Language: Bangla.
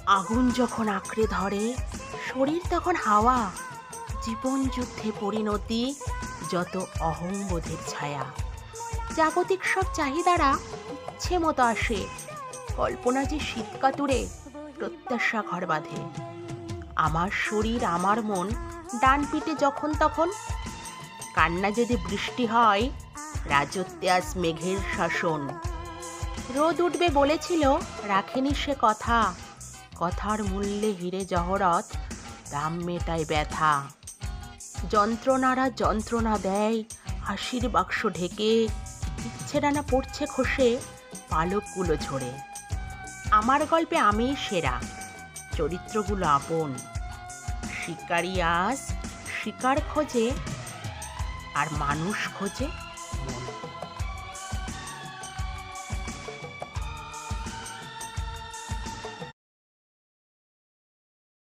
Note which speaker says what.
Speaker 1: আগুন যখন আঁকড়ে ধরে, শরীর তখন হাওয়া, জীবন যুদ্ধে পরিণতি, যত অহংবোধের ছায়া। জাগতিক সব চাহিদারা ইচ্ছে মতো আসে, কল্পনা যে শীতকাতুরে প্রত্যাশা ঘর বাঁধে। আমার শরীর আমার মন ডান পিঠে যখন তখন, কান্না যদি বৃষ্টি হয়, রাজত্বে আজ মেঘের শাসন। রোদ উঠবে বলেছিল, রাখেনি সে কথা, কথার মূল্যে হিরে জহরত, দাম মেটায় ব্যথা। যন্ত্রণারা যন্ত্রণা দেয়, হাসির বাক্স ঢেকে, ইচ্ছে ডানা পড়ছে খসে, পালকগুলো ঝরে। আমার গল্পে আমিই সেরা, চরিত্রগুলো আপন। শিকারি আজ শিকার খোঁজে, আর মানুষ খোঁজে